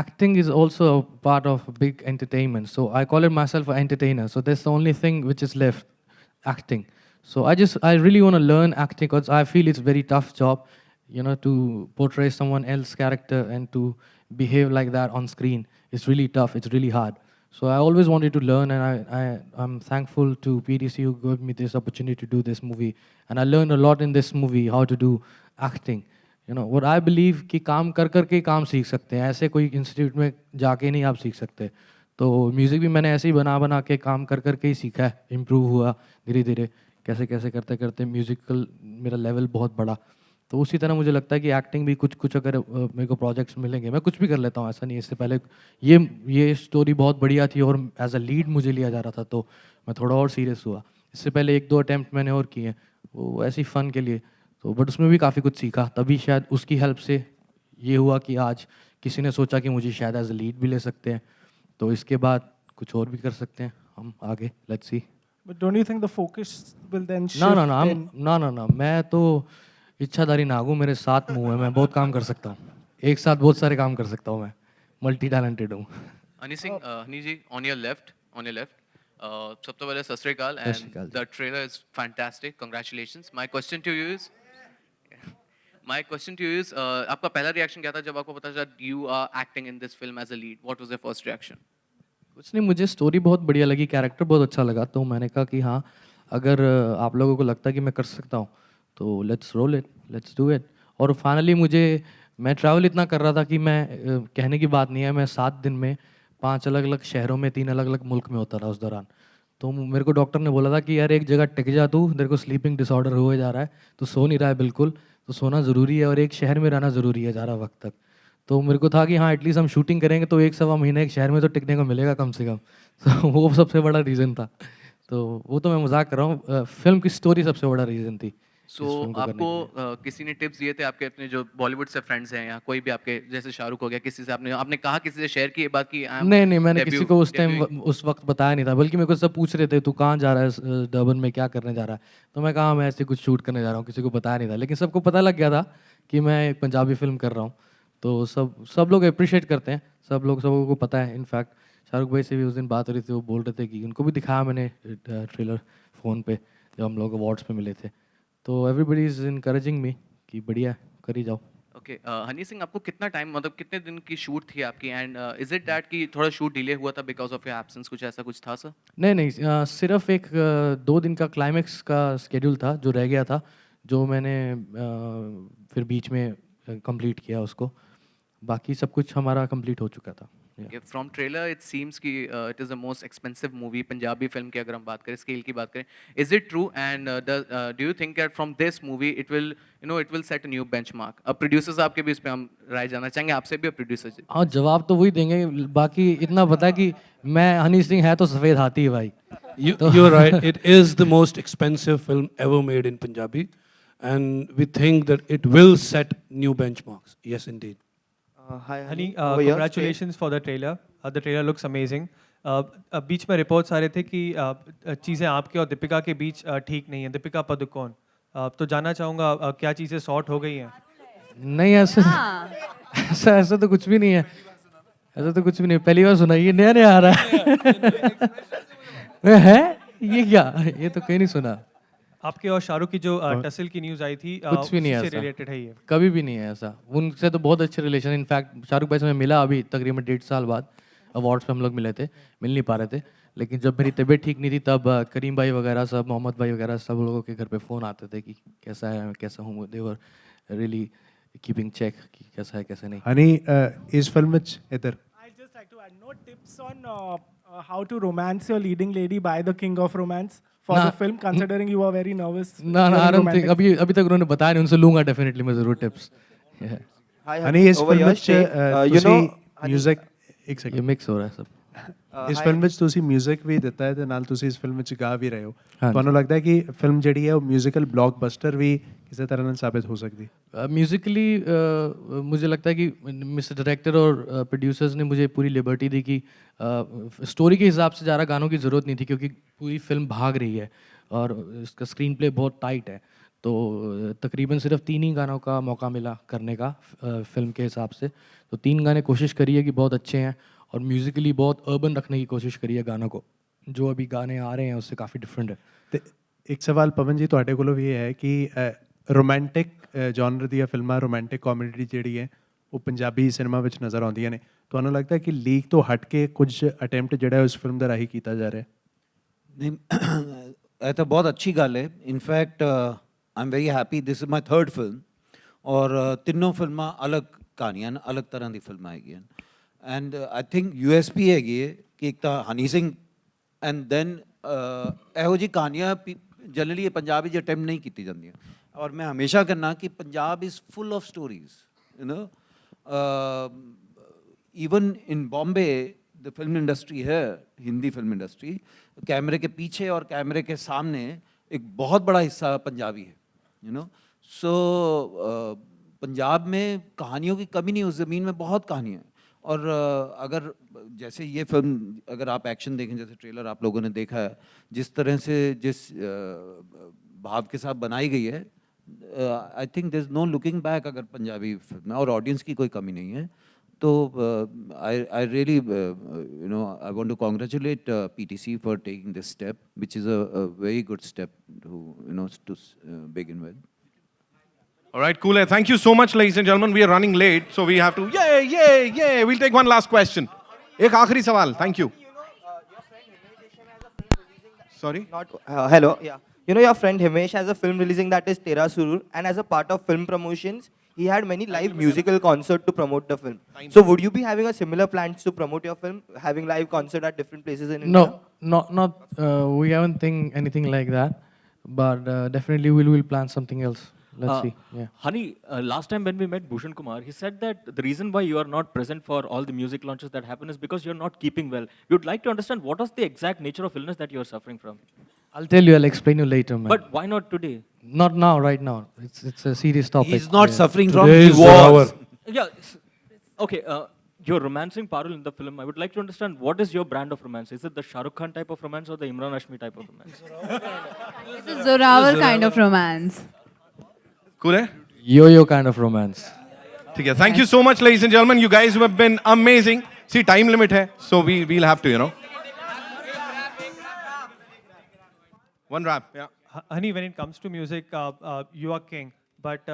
acting is also a part of big entertainment. So I call it myself an entertainer. So that's the only thing which is left, acting. So I really want to learn acting because I feel it's a very tough job, you know, to portray someone else's character and to behave like that on screen. It's really tough. It's really hard. So I always wanted to learn, and I'm thankful to PDC who gave me this opportunity to do this movie. And I learned a lot in this movie, how to do acting. You know, what I believe कि काम कर कर के काम सीख सकते हैं, ऐसे कोई इंस्टीट्यूट में जाके नहीं आप सीख सकते। तो म्यूज़िक भी मैंने ऐसे ही बना के काम कर कर के ही सीखा है, इम्प्रूव हुआ धीरे धीरे, कैसे कैसे करते करते म्यूज़िकल मेरा लेवल बहुत बढ़ा। तो उसी तरह मुझे लगता है कि एक्टिंग भी कुछ अगर मेरे को प्रोजेक्ट्स मिलेंगे, मैं कुछ भी कर लेता हूँ, ऐसा नहीं है। इससे पहले ये स्टोरी बहुत बढ़िया थी और एज अ लीड मुझे लिया जा रहा था, तो मैं थोड़ा और सीरियस हुआ। इससे पहले 1-2 अटैम्प्ट मैंने और किए हैं, वो ऐसे ही फ़न के लिए, तो बट उसमें भी काफ़ी कुछ सीखा। तभी शायद उसकी हेल्प से ये हुआ कि आज किसी ने सोचा कि मुझे शायद एज अ लीड भी ले सकते हैं, तो इसके बाद कुछ और भी कर सकते हैं हम आगे। Let's see. But don't you think the focus will then shift? ना, मैं तो इच्छाधारी नागू, मेरे 7 मुंह है, मैं बहुत काम कर सकता हूँ, एक साथ बहुत सारे काम कर सकता हूँ, मैं मल्टी टैलेंटेड हूँ। हनी सिंह, हनी जी, on your left, सबसे पहले सत श्री अकाल, and the trailer is fantastic, congratulations. My question to you is, आपका पहला रिएक्शन क्या था जब आपको पता चला you are acting in this film as a lead? What was your first reaction? कुछ नहीं, मुझे स्टोरी बहुत बढ़िया लगी, कैरेक्टर बहुत अच्छा लगा, तो मैंने कहा कि हाँ, अगर आप लोगों को लगता है कि मैं कर सकता हूँ तो let's roll it, let's do it. और फाइनली मैं ट्रैवल इतना कर रहा था कि मैं कहने की बात नहीं है, मैं 7 दिन में 5 अलग अलग शहरों में 3 अलग अलग मुल्क में होता रहा उस दौरान। तो मेरे को डॉक्टर ने बोला था कि यार एक जगह टिक जा तू, तेरे को स्लीपिंग डिसऑर्डर हो जा रहा है, तो सो नहीं रहा है बिल्कुल, तो सोना ज़रूरी है और एक शहर में रहना ज़रूरी है ज़्यादा वक्त तक। तो मेरे को था कि हाँ, एटलीस्ट हम शूटिंग करेंगे तो 1-1.25 महीने एक शहर में तो टिकने को मिलेगा कम से कम। तो वो सबसे बड़ा रीज़न था। तो वो तो मैं मजाक कर रहा हूँ, फिल्म की स्टोरी सबसे बड़ा रीज़न थी। So आपको किसी ने टिप्स दिए थे, आपके अपने जो बॉलीवुड से फ्रेंड्स हैं या कोई भी आपके, जैसे शाहरुख हो गया, किसी से आपने कहा, किसी से शेयर की ये बात की? नहीं, मैंने किसी को उस टाइम उस वक्त बताया नहीं था, बल्कि मेरे को सब पूछ रहे थे तू कहाँ जा रहा है, डर्बन में क्या करने जा रहा है, तो मैं कहा मैं ऐसे कुछ शूट करने जा रहा हूँ, किसी को बताया नहीं था। लेकिन सबको पता लग गया था कि मैं एक पंजाबी फिल्म कर रहा हूँ, तो सब लोग अप्रिशिएट करते हैं, सबों को पता है। इनफैक्ट शाहरुख भाई से भी उस दिन बात हो रही थी, वो बोल रहे थे कि उनको भी दिखाया मैंने ट्रेलर फ़ोन पे जब हम लोग अवार्ड्स पे मिले थे। तो एवरीबडी इज़ इनकरेजिंग मी कि बढ़िया कर ही जाओ। ओके, हनी सिंह, आपको कितना टाइम, मतलब कितने दिन की शूट थी आपकी, एंड इज इट दैट कि थोड़ा शूट डिले हुआ था बिकॉज ऑफ योर एब्सेंस, कुछ ऐसा कुछ था सर? नहीं, सिर्फ एक 2 दिन का क्लाइमैक्स का स्केड्यूल था जो रह गया था, जो मैंने फिर बीच में कंप्लीट किया उसको, बाकी सब कुछ हमारा कंप्लीट हो चुका था। फ्रॉम ट्रेलर इट सीम्स कि it is the most expensive movie Punjabi film की, अगर हम बात करें स्केल की बात करें, is it true? And do you think that from this movie it will set a new benchmark? अब प्रोड्यूसर्स आपके भी इस पे हम राय जानना चाहेंगे आपसे भी, प्रोड्यूसर जी। हाँ, जवाब तो वही देंगे, बाकी इतना पता है कि मैं हनी सिंह है तो सफ़ेद हाथी है भाई। You're right. It is the most expensive film ever made in Punjabi, and we think that it will set new benchmarks. Yes, indeed. Hi, Honey. Congratulations for the trailer. The trailer looks amazing. बीच में reports आ रहे थे कि चीज़ें आपके और दीपिका के बीच ठीक नहीं है, दीपिका पादुकोण। तो जानना चाहूँगा क्या चीज़ें सॉर्ट हो गई हैं? नहीं, ऐसा तो कुछ भी नहीं है। ऐसा तो कुछ भी नहीं, पहली बार सुना, ये नया नया आ रहा है ये क्या, ये तो कहीं नहीं सुना। आपके और शाहरुख की जो टसल की न्यूज़ आई थी, कुछ भी नहीं है उससे ऐसा, रिलेटेड है ये? कभी भी नहीं है ऐसा। उनसे तो बहुत अच्छे रिलेशन, इनफैक्ट शाहरुख भाई से मैं मिला अभी तकरीबन 1.5 साल बाद, अवार्ड्स पे हम लोग मिले थे, मिल नहीं पा रहे थे, लेकिन जब मेरी तबीयत ठीक नहीं थी तब करीम भाई वगैरह सब, मोहम्मद भाई वगैरह सब लोगों के घर पे फ़ोन आते थे कि कैसा है, मैं कैसा हूँ, दे वर रियली कीपिंग चेक कि कैसा है कैसा नहीं। हनी इस फिल्म में इधर I'd just like to add, no tips on how to romance your leading lady by the king of romance for Nah. the film, considering you are very nervous. ना ना, आई डोंट थिंक, अभी तक उन्होंने बताया नहीं, उनसे लूंगा definitely मैं ज़रूर टिप्स। हनी इस फिल्म में ਤੁਸੀਂ म्यूजिक एक ये सेकंड, मिक्स हो रहा है सब। ਇਸ ਫਿਲਮ ਵਿੱਚ ਤੁਸੀਂ 뮤직 ਵੀ ਦਿੱਤਾ ਹੈ ਤੇ ਨਾਲ ਤੁਸੀਂ ਇਸ ਫਿਲਮ ਵਿੱਚ ਗਾ ਵੀ ਰਹੇ ਹੋ, ਹਾਂਜੀ। ਤੁਹਾਨੂੰ ਲੱਗਦਾ ਹੈ ਕਿ ਫਿਲਮ ਜਿਹੜੀ ਹੈ ਉਹ 뮤지컬 ਬਲੌਕਬਸਟਰ ਵੀ ਕਿਸੇ ਤਰ੍ਹਾਂ ਨਾਲ ਸਾबित हो सकती है? म्यूज़िकली मुझे लगता है कि मिस्टर डायरेक्टर और प्रोड्यूसर्स ने मुझे पूरी लिबर्टी दी कि स्टोरी के हिसाब से ज़्यादा गानों की ज़रूरत नहीं थी, क्योंकि पूरी फिल्म भाग रही है और इसका स्क्रीन प्ले बहुत टाइट है, तो तकरीबन सिर्फ 3 ही गानों का मौका मिला करने का फिल्म के हिसाब से। तो 3 गाने कोशिश करी है कि बहुत अच्छे हैं और म्यूज़िकली बहुत अर्बन रखने की कोशिश करी है गानों को, जो अभी गाने आ रहे हैं उससे काफ़ी डिफरेंट है। ਤੇ ਇੱਕ ਸਵਾਲ ਪਵਨ ਜੀ ਤੁਹਾਡੇ ਕੋਲੋਂ ਵੀ ਇਹ ਹੈ ਕਿ ਰੋਮਾਂਟਿਕ ਜਨਰ ਦੀਆਂ ਫਿਲਮਾਂ, ਰੋਮਾਂਟਿਕ ਕਾਮੇਡੀ ਜਿਹੜੀ ਹੈ ਉਹ ਪੰਜਾਬੀ ਸਿਨੇਮਾ ਵਿੱਚ ਨਜ਼ਰ ਆਉਂਦੀਆਂ ਨੇ, ਤੁਹਾਨੂੰ ਲੱਗਦਾ ਹੈ ਕਿ ਲੀਕ ਤੋਂ ਹਟ ਕੇ ਕੁਝ ਅਟੈਂਪਟ ਜਿਹੜਾ ਹੈ ਉਸ ਫਿਲਮ ਦਾ ਰਾਹੀਂ ਕੀਤਾ ਜਾ ਰਿਹਾ ਹੈ? नहीं ये तो बहुत अच्छी गल है। In fact I am very happy, this is my 3rd film और तीनों फिल्मां अलग कहानियां न, अलग तरह की फिल्मां हैगियां एंड आई थिंक USP हैगी है कि एक तो हनी सिंह एंड दैन ਇਹੋ जी कहानियां जनरली पंजाब च अटैम्प्ट नहीं की जाती, और मैं हमेशा कहना कि Punjab is full of stories, you know. Even in Bombay the film industry है, हिंदी फिल्म इंडस्ट्री, कैमरे के पीछे और कैमरे के सामने एक बहुत बड़ा हिस्सा पंजाबी है, यू नो। सो पंजाब में कहानियों की कमी नहीं, उस ज़मीन में बहुत कहानियाँ हैं। और अगर जैसे ये फिल्म, अगर आप एक्शन देखें, जैसे ट्रेलर आप लोगों ने देखा है, जिस तरह से जिस भाव के साथ बनाई गई है, I think there is no looking back अगर पंजाबी फिल्म में, और ऑडियंस की कोई कमी नहीं है। तो I really you know I want to congratulate PTC for taking this step, which is a very good step to you know to begin with. All right, cool. Thank you so much, ladies and gentlemen. We are running late, so we have to. Yay! We'll take one last question. एक आखिरी सवाल. Thank you. Sorry. Hello. Yeah. You know your friend Himesh has a film releasing that is Tera Surur, and as a part of film promotions, he had many live musical concert to promote the film. So would you be having a similar plans to promote your film, having live concert at different places in India? No, not. We haven't think anything like that, but definitely we'll plan something else. Let's see. Yeah. Honey, last time when we met Bhushan Kumar, he said that the reason why you are not present for all the music launches that happen is because you're not keeping well. We would like to understand what was the exact nature of illness that you're suffering from. I'll tell you. I'll explain you later, man. But why not today? Not now, right now. It's a serious topic. He's not suffering from Today is divorce. Yeah. Okay. You're romancing Parul in the film. I would like to understand what is your brand of romance? Is it the Shah Rukh Khan type of romance or the Imran Hashmi type of romance? It's a Zorawar kind of romance. Cool, eh? Yo-yo kind of romance. ठीक है. Thank you so much, ladies and gentlemen. You guys have been amazing. See, time limit है, so we'll have to, you know. One rap. Yeah. Honey, when it comes to music, you are king. But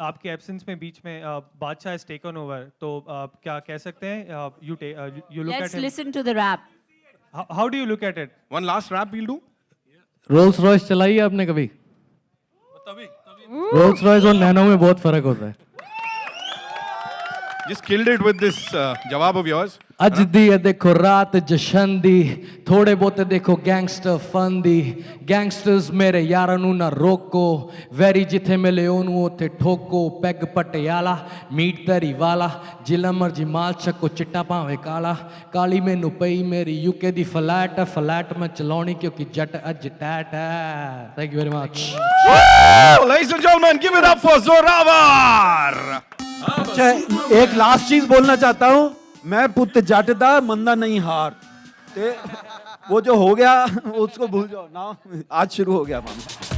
आपके absence में बीच में बादशाह has taken over. तो क्या कह सकते हैं? You look at Let's him. listen to the rap. How do you look at it? One last rap we'll do. Rolls Royce चलाई है आपने कभी? रोल्स रॉयस और नैनो में बहुत फर्क होता है। Just killed it with this जवाब of yours. ਅੱਜ ਦੀ ਇਹ ਦੇਖੋ ਰਾਤ ਜਸ਼ਨ ਦੀ, ਥੋੜੇ ਬਹੁਤੇ ਦੇਖੋ ਗੈਂਗਸਟਰ ਫਨ ਦੀ, ਗੈਂਗਸਟਰਸ ਮੇਰੇ ਯਾਰਾਂ ਨੂੰ ਨਾ ਰੋਕੋ, ਵੈਰੀ ਜਿੱਥੇ ਮਿਲੇ ਉਹਨੂੰ ਉੱਥੇ ਠੋਕੋ, ਪੈਗ ਪਟਿਆਲਾ ਮੀਟ ਤਰੀ ਵਾਲਾ, ਜਿਲਾ ਮਰਜੀ ਮਾਲ ਚੱਕੋ ਚਿੱਟਾ ਭਾਵੇਂ ਕਾਲਾ, ਕਾਲੀ ਮੈਨੂੰ ਪਈ ਮੇਰੀ UK ਦੀ ਫਲੈਟ, ਫਲੈਟ ਮੈਂ ਚਲਾਉਣੀ ਕਿਉਂਕਿ ਜੱਟ ਅੱਜ ਟੈਟ ਹੈ। Thank you very much. Ladies and gentlemen, give it up for Zorawar. अच्छा, एक लास्ट चीज बोलना चाहता हूँ, मैं पुत जट दा मंदा नहीं हार, ते वो जो हो गया उसको भूल जाओ ना, आज शुरू हो गया मामला।